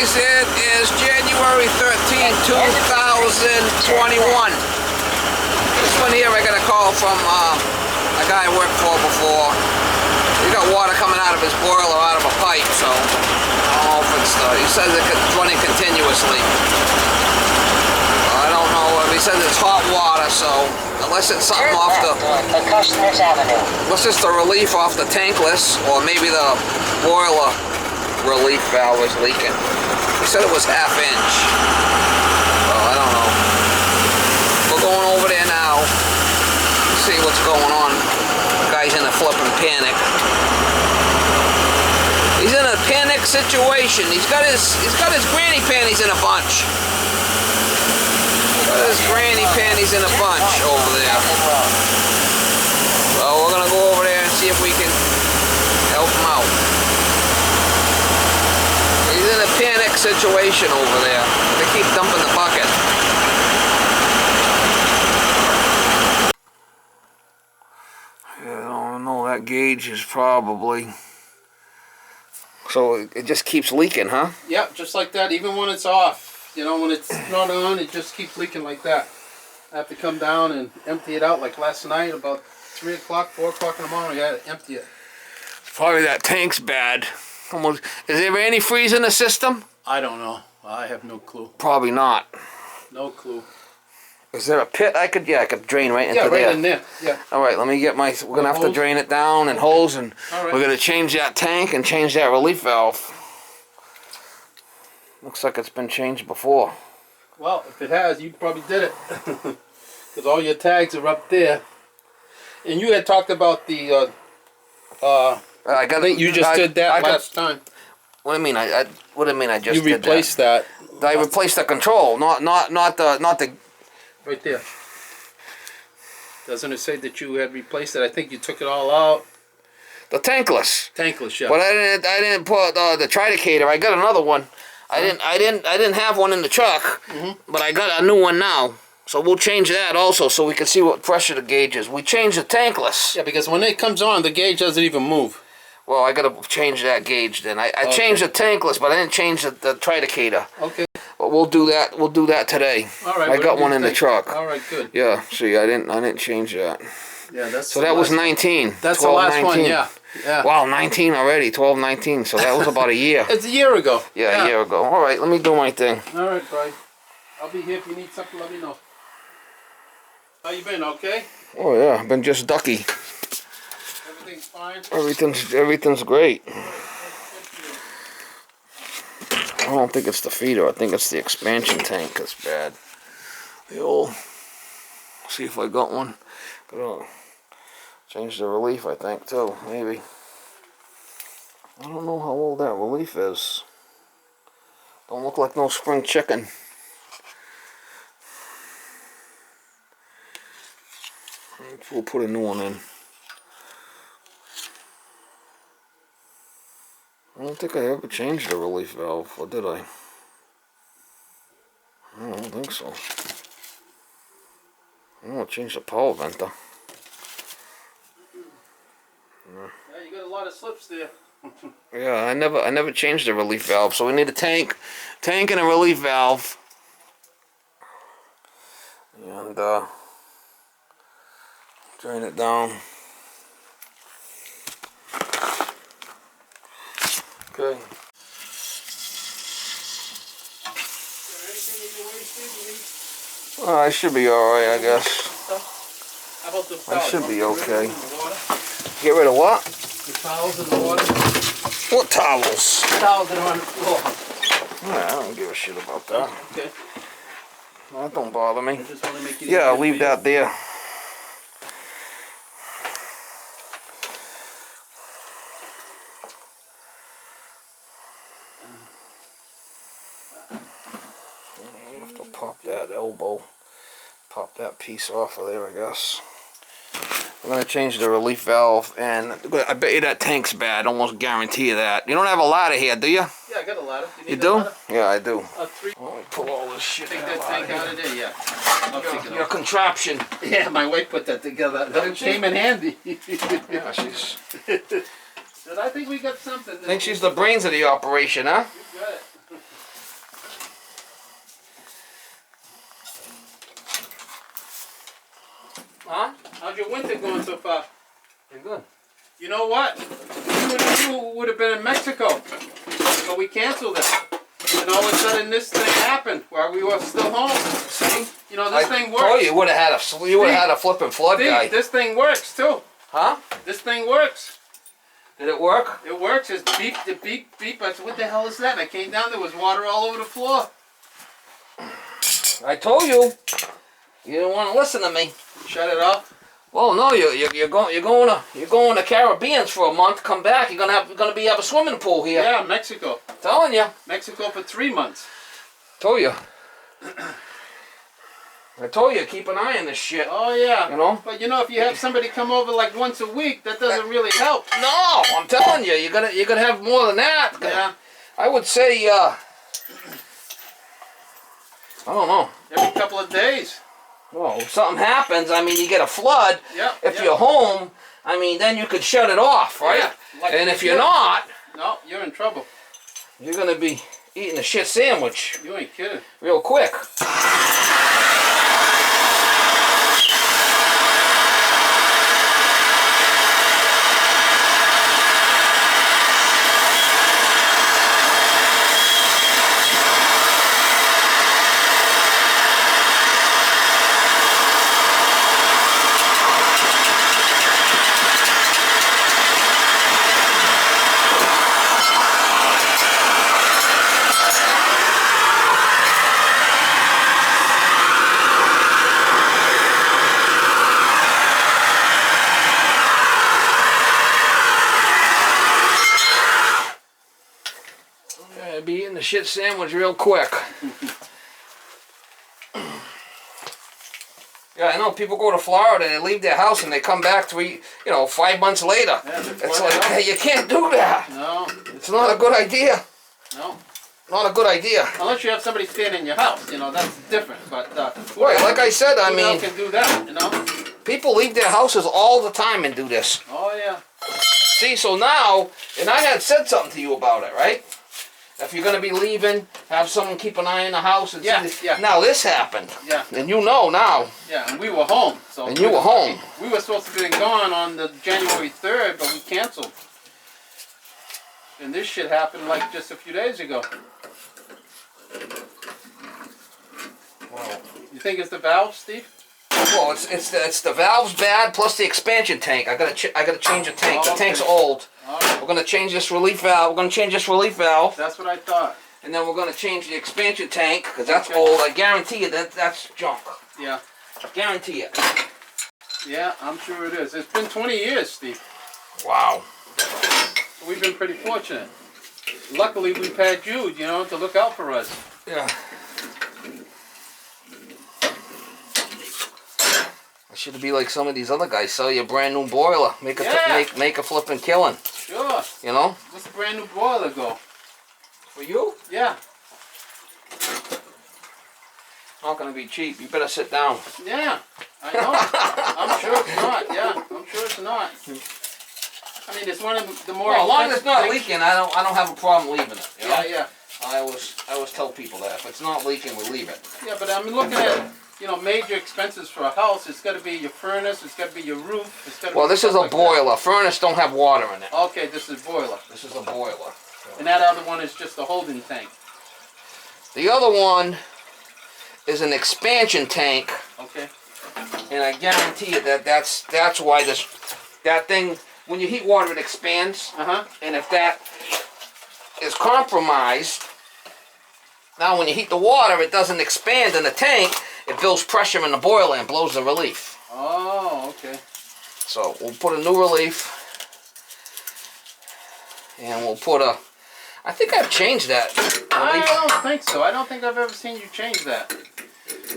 guys, it is January 13, 2021. This one here I got a call from a guy I worked for before. He got water coming out of his boiler out of a pipe, so I don't know if it's he says it's running continuously. I don't know if he says it's hot water, so unless it's something off the unless it's the relief off the tankless, or maybe the boiler relief valve is leaking. He said it was half-inch. So I don't know. We're going over there now. See what's going on. The guy's in a flipping panic. He's in a panic situation. He's got his granny panties in a bunch. Got his granny panties in a bunch over there. So we're gonna go over there and see if we can help him out. He's in a panic situation over there. They keep dumping the bucket. Yeah, I don't know, that gauge is probably... So it just keeps leaking, huh? Yep, just like that, even when it's off. You know, when it's not on, it just keeps leaking like that. I have to come down and empty it out, like last night, about 3 o'clock, 4 o'clock in the morning, I had to empty it. Probably that tank's bad. Almost. Is there any freeze in the system? I don't know. I have no clue. Probably not. No clue. Is there a pit I could drain right into there? Yeah, right in there. Yeah. All right, let me get my. We're gonna have to drain it down and hose, and right. We're gonna change that tank and change that relief valve. Looks like it's been changed before. Well, if it has, you probably did it, because all your tags are up there. And you had talked about the. I think you just did that last time. What do you mean? What do you mean? I just you replaced that. I replaced the control, not the. Right there. Doesn't it say that you had replaced it? I think you took it all out. The tankless. Tankless, yeah. But I didn't put the tridecator. I got another one. I didn't have one in the truck, but I got a new one now. So we'll change that also, so we can see what pressure the gauge is. We changed the tankless. Yeah, because when it comes on, the gauge doesn't even move. Well, I gotta change that gauge then. I changed the tankless, but I didn't change the tridecator. Okay. But we'll do that. We'll do that today. All right. I got one in the truck. All right, good. Yeah. See, I didn't change that. Yeah, that's. So that was 19. That's 12, the last 19. One. Yeah. Yeah. Wow, 19 already. 12, 19. So that was about a year. It's a year ago. Yeah, a year ago. All right, let me do my thing. All right, Brian. I'll be here if you need something. Let me know. How you been? Okay. Oh yeah, I've been just ducky. Everything's fine. Everything's great. I don't think it's the feeder. I think it's the expansion tank that's bad. The old. See if I got one. Gotta change the relief, I think, too. Maybe. I don't know how old that relief is. Don't look like no spring chicken. We'll put a new one in. I don't think I ever changed the relief valve, or did I? I don't think so. I want to change the power venter. Yeah, you got a lot of slips there. Yeah, I never changed the relief valve, so we need a tank and a relief valve. And drain it down. Okay. Well, I should be alright, I guess. How about the towels? I should be okay. Get rid of what? The towels in the water. What towels? The towels that are on the floor. Yeah, I don't give a shit about that. Okay. That don't bother me. I just want to make you I'll leave that there. Pop that elbow, pop that piece off of there, I guess. I'm going to change the relief valve, and I bet you that tank's bad, almost guarantee you that. You don't have a ladder here, do you? Yeah, I got a ladder. You do? Ladder? Yeah, I do. Let me pull all this shit Take that tank out of there, yeah. Your contraption. Yeah, my wife put that together. That came in handy. Yeah, she's... But I think we got something. I think she's the brains of the operation, huh? You got it. Huh? How's your winter going so far? Pretty good. You know what? You would have been in Mexico, but we canceled it. And all of a sudden, this thing happened while we were still home. See? You know, this thing works. Oh, you would have had a flipping flood guy. This thing works too. Huh? This thing works. Did it work? It works. It's beep, the beep, beep. I said, what the hell is that? And I came down. There was water all over the floor. I told you. You didn't want to listen to me. Shut it off. Well, no, you're going to Caribbeans for a month. Come back. You're gonna have a swimming pool here. Yeah, Mexico. Telling you. Mexico for 3 months. Told you. I told you, keep an eye on this shit. Oh yeah. You know. But you know, if you have somebody come over like once a week, that doesn't really help. No, I'm telling you, you're gonna have more than that. Yeah. I would say, I don't know. Every couple of days. Well, if something happens, I mean, you get a flood. Yeah. If you're home, I mean, then you could shut it off, right? Yeah, like and if you're not, no, you're in trouble. you're gonna be eating a shit sandwich You ain't kidding. real quick. Be eating the shit sandwich real quick. Yeah, I know people go to Florida and they leave their house and they come back 5 months later. Yeah, it's like, hey, you can't do that. No. It's not a good idea. No. Not a good idea. Unless you have somebody staying in your house, that's different. But right, like I said, I mean, can do that, people leave their houses all the time and do this. Oh yeah. See, so now, and I had said something to you about it, right? If you're going to be leaving, have someone keep an eye on the house. And yeah, see this. Yeah. Now this happened. Yeah. And you know now. Yeah, and we were home. So and you were home. We were supposed to have been gone on the January 3rd, but we canceled. And this shit happened like just a few days ago. Wow. You think it's the valve, Steve? Well, it's the valves bad plus the expansion tank. I gotta change the tank. Oh, The tank's okay. old. Right. We're gonna change this relief valve. We're gonna change this relief valve. That's what I thought. And then we're gonna change the expansion tank because that's Okay. old. I guarantee you that's junk. Yeah. Guarantee it. Yeah, I'm sure it is. It's been 20 years, Steve. Wow. We've been pretty fortunate. Luckily, we've had you, to look out for us. Yeah. I should be like some of these other guys. Sell you a brand new boiler. Make a flipping killing. Sure. You know. What's the brand new boiler go? For you? Yeah. Not gonna be cheap. You better sit down. Yeah. I know. I'm sure it's not. Yeah. I'm sure it's not. I mean, it's one of the more. Well, as long as it's not things. leaking, I don't have a problem leaving it. You know? Yeah. I always tell people that if it's not leaking, we leave it. Yeah, but I'm looking at major expenses for a house. It's got to be your furnace. It's got to be your roof. It's got to. Well, this is a like boiler. That. Furnace don't have water in it. Okay, this is boiler. This is a boiler. And that other one is just a holding tank. The other one is an expansion tank. Okay. And I guarantee you that's why that thing, when you heat water, it expands. And if that is compromised, now when you heat the water, it doesn't expand in the tank. It builds pressure in the boiler and blows the relief. Oh, okay. So we'll put a new relief, and we'll put a. I think I've changed that. I don't think so. I don't think I've ever seen you change that.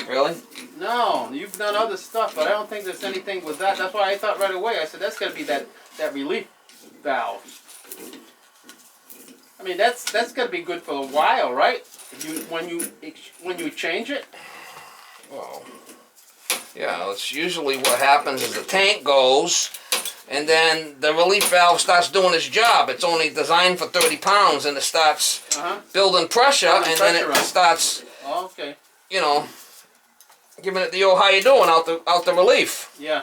Really? No, you've done other stuff, but I don't think there's anything with that. That's why I thought right away. I said that's got to be that relief valve. I mean that's got to be good for a while, right? When you change it. Well, yeah. It's usually what happens is the tank goes. And then the relief valve starts doing its job. It's only designed for 30 pounds, and it starts building pressure, and then it starts, Oh, okay. Giving it the old how you doing out the relief. Yeah.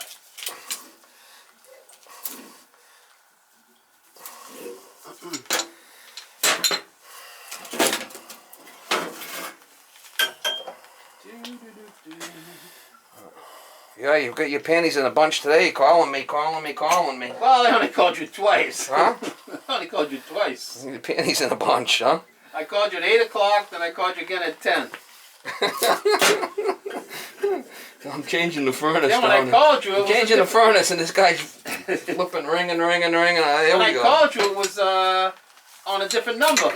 Yeah, you've got your panties in a bunch today, calling me. Well, I only called you twice. Huh? I only called you twice. Your panties in a bunch, huh? I called you at 8 o'clock, then I called you again at 10. I'm changing the furnace. Then when I called you, it was changing the furnace, and this guy's flipping, ringing. There when we go. I called you, it was on a different number.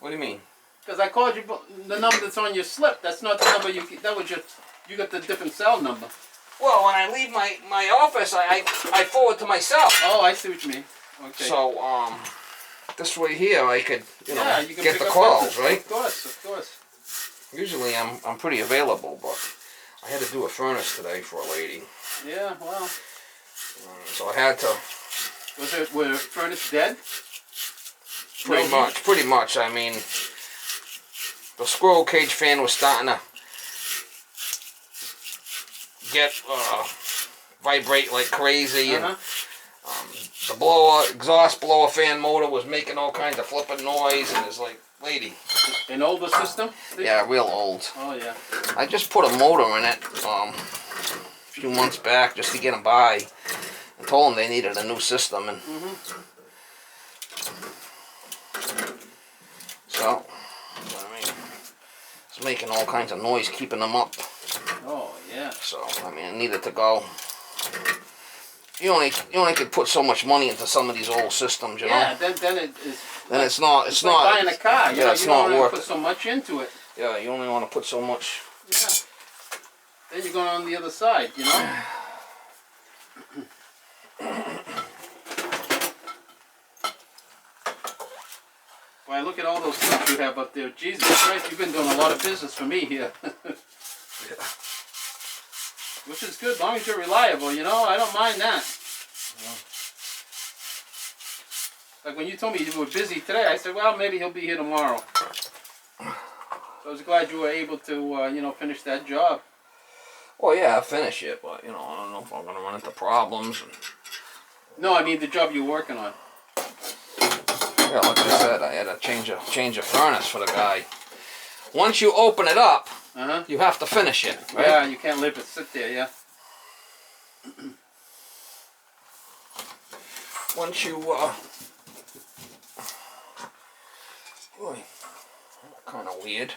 What do you mean? Because I called you the number that's on your slip. That's not the number you. That was you got the different cell number. Well, when I leave my office, I forward to myself. Oh, I see what you mean. Okay. So this way here, I could you can get the calls, right? Of course. Usually I'm pretty available, but I had to do a furnace today for a lady. Yeah, well. So I had to. Was the furnace dead? Pretty much. I mean, the squirrel cage fan was starting to get vibrate like crazy, and the exhaust blower fan motor was making all kinds of flipping noise, and it's like, lady. An older system? Yeah, real old. Oh yeah. I just put a motor in it a few months back just to get them by. I told them they needed a new system, and so I mean, it's making all kinds of noise keeping them up. Oh yeah. So I mean, it needed to go. You only could put so much money into some of these old systems, you know. Yeah, then it is. Then it's not. It's not like buying a car. Yeah, it's not worth. Put so much into it. Yeah, you only want to put so much. Yeah. Then you're going on the other side, you know. Well, I look at all those stuff you have up there. Jesus Christ, you've been doing a lot of business for me here. Yeah. Which is good, as long as you're reliable, you know. I don't mind that. Yeah. Like when you told me you were busy today, I said, well, maybe he'll be here tomorrow. So I was glad you were able to, finish that job. Well, yeah, I finish it, but I don't know if I'm gonna run into problems. No, I mean the job you're working on. Yeah, like I said, I had to change a furnace for the guy. Once you open it up, you have to finish it, right? Yeah, you can't leave it sit there, yeah. Once you, boy, kind of weird.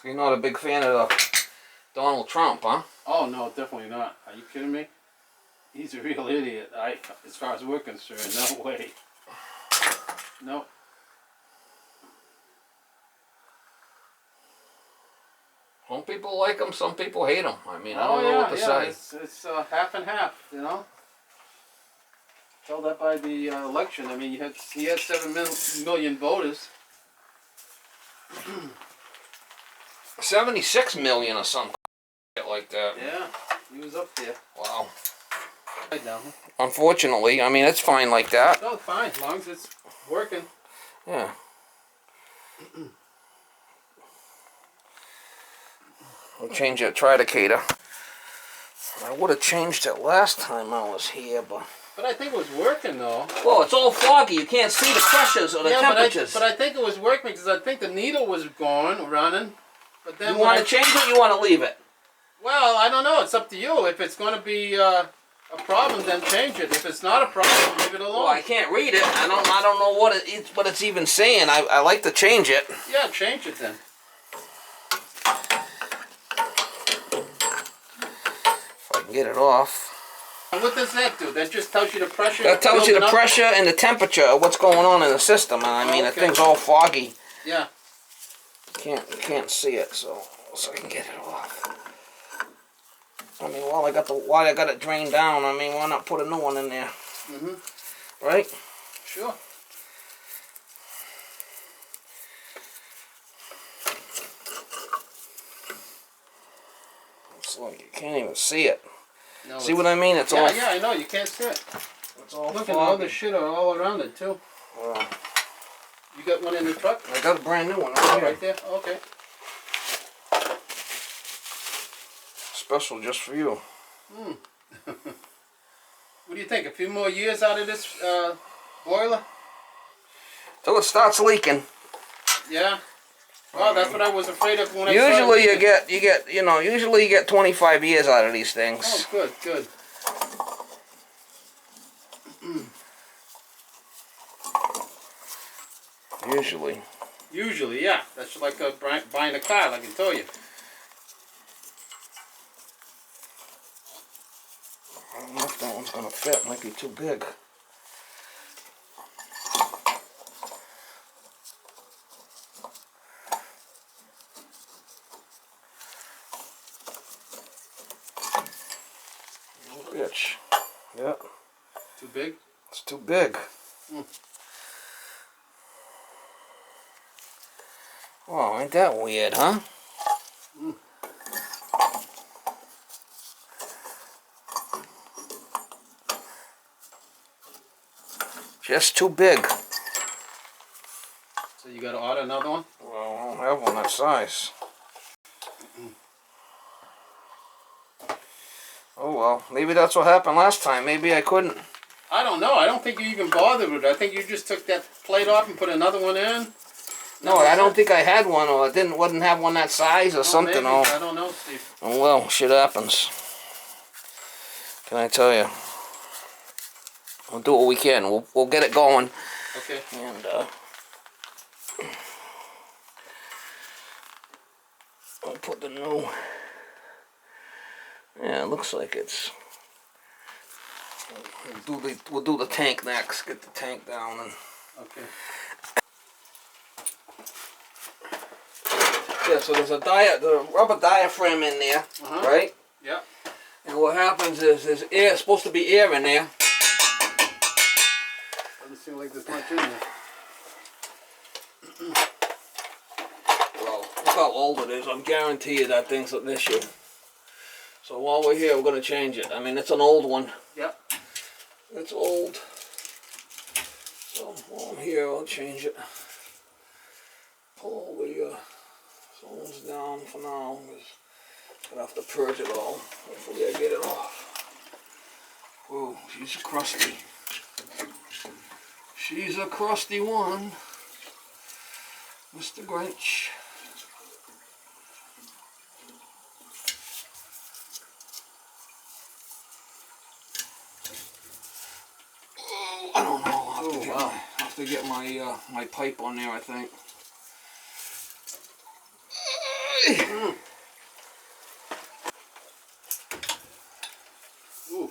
You're not a big fan of Donald Trump, huh? Oh, no, definitely not. Are you kidding me? He's a real idiot. As far as we're concerned, no way. No. Some people like him, some people hate him. I mean, I Oh don't know yeah, what to say. It's half and half, you know. Tell that by the election. I mean, he had 7 million voters. 76 million or something like that. Yeah, he was up there. Wow. Right down. Unfortunately, I mean, it's fine like that. No, fine, as long as it's working. Yeah. We'll change that tridecator. I would have changed it last time I was here, but... But I think it was working, though. Well, it's all foggy. You can't see the pressures or the temperatures. But I think it was working because I think the needle was running. But then you want to change it, you want to leave it? Well, I don't know. It's up to you. If it's going to be a problem, then change it. If it's not a problem, leave it alone. Well, I can't read it. I don't know what it's even saying. I like to change it. Yeah, change it then. If I can get it off. And what does that do? That just tells you the pressure? That tells you the pressure and the temperature of what's going on in the system. And I mean, the thing's all foggy. Yeah. You can't see it, so I can get it off. I mean, while I got it drained down, I mean, why not put a new one in there? Mm-hmm. Right? Sure. It's like you can't even see it. No, see what I mean? It's all... Yeah, I know. You can't see it. It's all Look, foggy. and all the shit are all around it, too. Well, You got one in the truck? I got a brand new one Right there? Okay. Special just for you. Hmm. What do you think? A few more years out of this boiler? Till it starts leaking. Yeah. Well, that's what I was afraid of when I usually you get 25 years out of these things. Oh, good, good. Usually. Usually, yeah. That's like buying a car, like I told you. I don't know if that one's gonna fit. Might be too big. Bitch. Yeah. Too big? It's too big. Mm. Oh, ain't that weird, huh? Mm. Just too big. So you got to order another one? Well, I don't have one that size. Oh well, maybe that's what happened last time. Maybe I couldn't. I don't know. I don't think you even bothered with it. I think you just took that plate off and put another one in. No, I don't think I had one, or I wouldn't have one that size, or something. Maybe. Oh, I don't know, Steve. oh well, shit happens. Can I tell you? We'll do what we can. We'll get it going. Okay. And I'll put the new. Yeah, it looks like it's. We'll do the tank next. Get the tank down and. Okay. Yeah, so there's the rubber diaphragm in there, right? Yeah. And what happens is there's air. Supposed to be air in there. Doesn't seem like there's much in there. Well, look how old it is. I'm guarantee you that thing's an issue. So while we're here, we're going to change it. I mean, it's an old one. Yep. It's old. So while I'm here, I'll change it. Pull all the zones down for now. I'm going to have to purge it all. Hopefully I get it off. Whoa, she's crusty. She's a crusty one. Mr. Grinch. I don't know. I'll have to get my my pipe on there, I think. Ooh.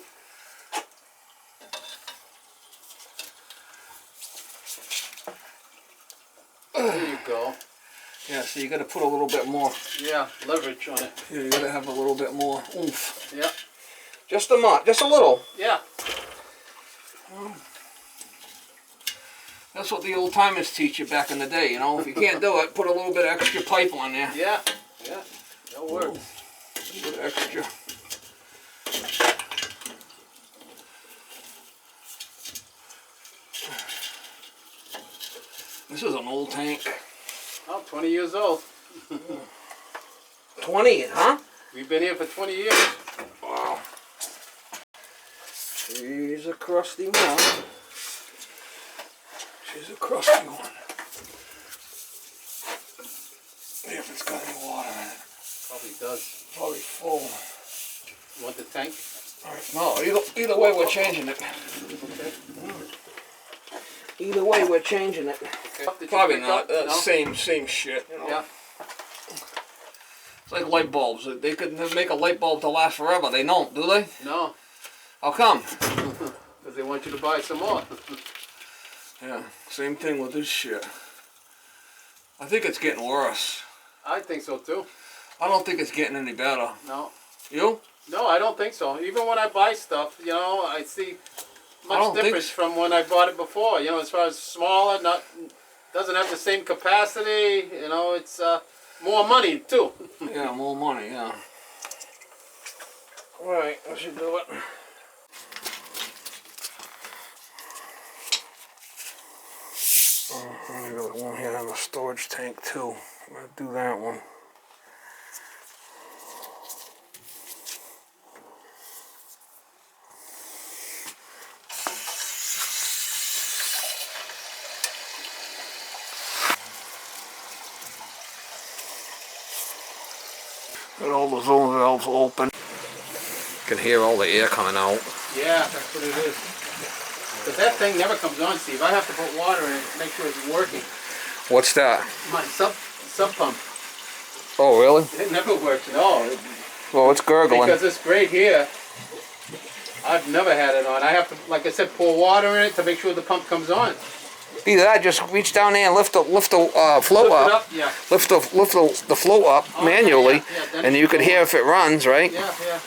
Yeah, so you got to put a little bit more. Yeah, leverage on it. Yeah, you got to have a little bit more oomph. Yeah. Just a little. Yeah. That's what the old timers teach you back in the day, you know. If you can't do it, put a little bit of extra pipe on there. Yeah. Yeah. That'll work. A little bit extra. This is an old tank. Oh, 20 years old. 20, huh? We've been here for 20 years. Wow. She's a crusty one. She's a crusty one. See if it's got any water in it. Probably does. Probably full. You want the tank? All right. No, either way we're changing it. Okay. Either way we're changing it. Okay. Probably not. No? Same shit. You know? Yeah. It's like light bulbs. They could make a light bulb to last forever. They don't, do they? No. How come? Because they want you to buy some more. Yeah, same thing with this shit. I think it's getting worse. I think so too. I don't think it's getting any better. No. You? No, I don't think so. Even when I buy stuff, you know, I see much difference from when I bought it before. You know, as far as smaller, doesn't have the same capacity. You know, it's more money too. Yeah, more money. Yeah. All right, I should do it. I got one here in the storage tank too. I'm gonna do that one. Got all the zone valves open. You can hear all the air coming out. Yeah, that's what it is. But that thing never comes on, Steve. I have to put water in it to make sure it's working. What's that? My sub pump. Oh, really? It never works at all. Well, it's gurgling. Because this grate here, I've never had it on. I have to, like I said, pour water in it to make sure the pump comes on. Either that, just reach down there and lift the flow Lift it up. Yeah. Lift the flow up manually, yeah, and you can hear if it runs, right? Yeah, yeah.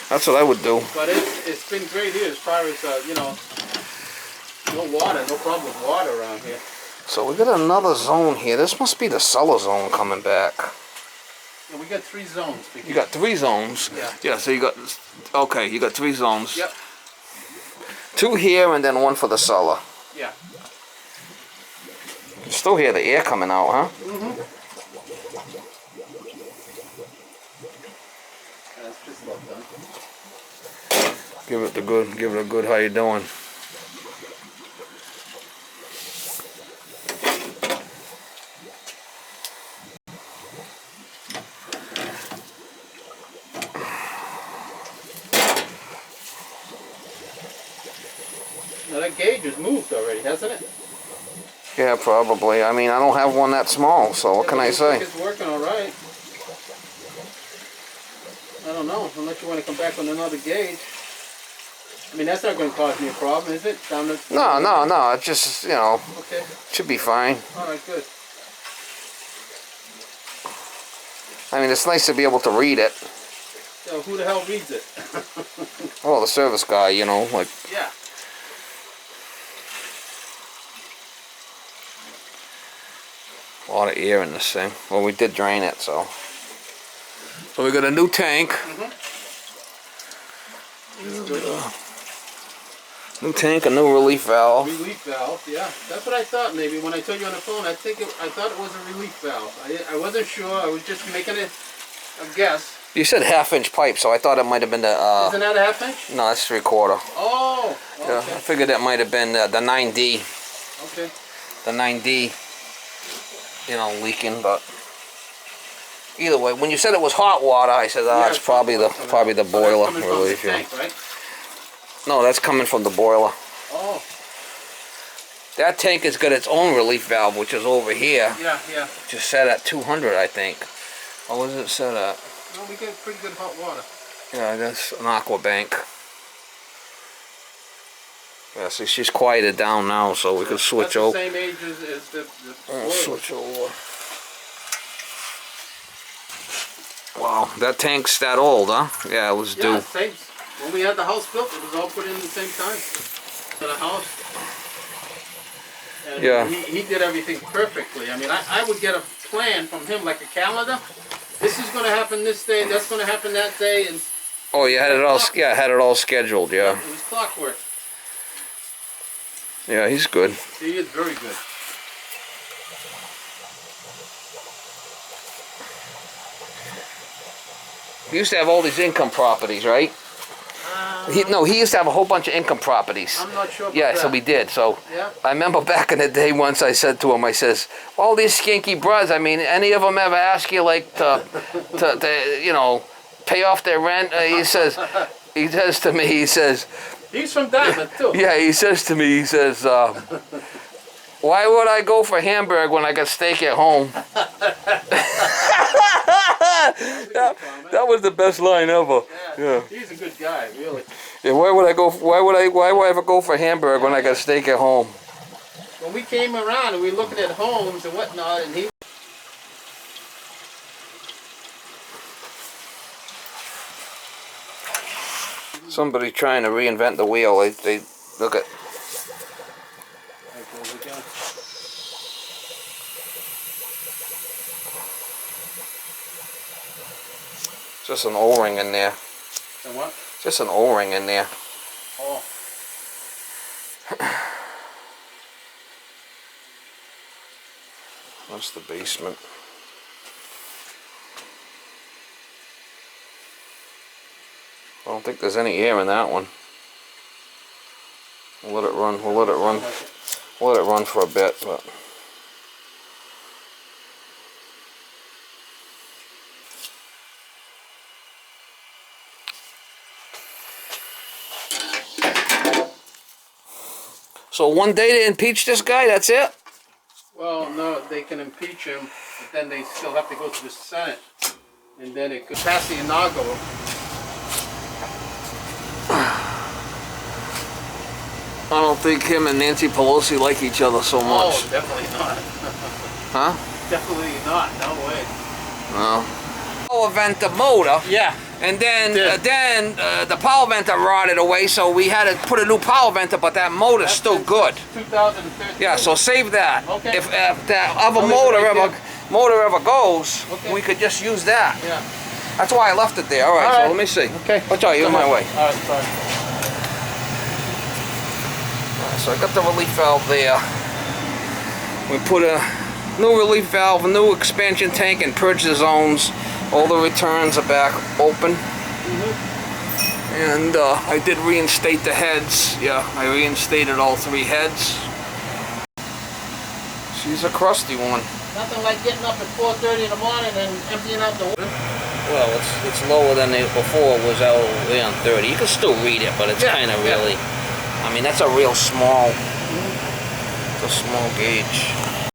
That's what I would do. But it's been great here as far as, you know, no water, no problem with water around here. So we got another zone here. This must be the cellar zone coming back. Yeah, we got 3 zones. You got 3 zones? Yeah. Yeah, so you got, okay, you got 3 zones. Yep. 2 here and then 1 for the cellar. Yeah. You still hear the air coming out, huh? Mm-hmm. That's just about done. Give it a good, how you doing? Now that gauge has moved already, hasn't it? Yeah, probably. I mean, I don't have one that small, so what can I say? It's working all right. I don't know, unless you want to come back with another gauge. I mean, that's not going to cause me a problem, is it? Down the... No. It just, you know, okay. Should be fine. All right, good. I mean, it's nice to be able to read it. So who the hell reads it? Well, the service guy, you know, like... Yeah. A lot of air in this thing. Well, we did drain it, so... So we got a new tank. Mm-hmm. New tank, a new relief valve. Relief valve, yeah. That's what I thought maybe. When I told you on the phone, I thought it was a relief valve. I wasn't sure. I was just making a guess. You said 1/2-inch pipe, so I thought it might have been the... Isn't that a 1/2 inch? No, that's 3/4. Oh, okay. Yeah, I figured that might have been the 9D. Okay. The 9D, you know, leaking, but... Either way, when you said it was hot water, I said, Yeah, it's probably the boiler that's relief. from the tank, right? No, that's coming from the boiler. Oh. That tank has got its own relief valve, which is over here. Yeah, yeah. Which is set at 200, I think. What was it set at? Well, we get pretty good hot water. Yeah, that's an aqua bank. Yeah, see, she's quieted down now, so we can switch over. That's the same age as the boiler. Switch over. Wow, that tank's that old, huh? Yeah, it was due. Yeah, same. When we had the house built, it was all put in the same time. To the house. And Yeah. he did everything perfectly. I mean, I would get a plan from him, like a calendar. This is going to happen this day, that's going to happen that day. And Oh, you had it all, yeah, had it all scheduled, yeah. it was clockwork. Yeah, he's good. He is very good. He used to have all these income properties, right? He used to have a whole bunch of income properties. I'm not sure about Yeah, that. so we did. So Yeah. I remember back in the day once I said to him, I says, all these skinky bros, I mean, any of them ever ask you like to you know, pay off their rent? He says to me, he says, He's from Diamond too. yeah, he says to me, he says, why would I go for Hamburg when I got steak at home? That was the best line ever. Yeah. He's a good guy, really. Yeah, why would I ever go for Hamburg when I got steak at home? When we came around and we were looking at homes and whatnot, and he. Somebody trying to reinvent the wheel. They look at. Just an O-ring in there. And what? Just an O-ring in there. Oh. That's the basement. I don't think there's any air in that one. We'll let it run. We'll let it run. We'll let it run for a bit, but. So one day to impeach this guy, that's it? Well, no, they can impeach him, but then they still have to go to the Senate. And then it could pass the inaugural. I don't think him and Nancy Pelosi like each other so much. Oh, definitely not. Huh? Definitely not, no way. No. Power venter motor. Yeah. And then the power venter rotted away, so we had to put a new power venter, but that motor's still good. 2013. Yeah, so save that. Okay. If that other I'll motor leave it right ever goes, Okay. we could just use that. Yeah. That's why I left it there. All right, All so right. let me see. Okay. Watch out, you're my way. All right, sorry. So I got the relief valve there. We put a new relief valve, a new expansion tank, and purge the zones. All the returns are back open. And I did reinstate the heads. Yeah, I reinstated all 3 heads. She's a crusty one. Nothing like getting up at 4:30 in the morning and emptying out the window. Well, it's lower than it before. It was out on 30. You can still read it, but it's kind of really. I mean, that's a real small. It's a small gauge.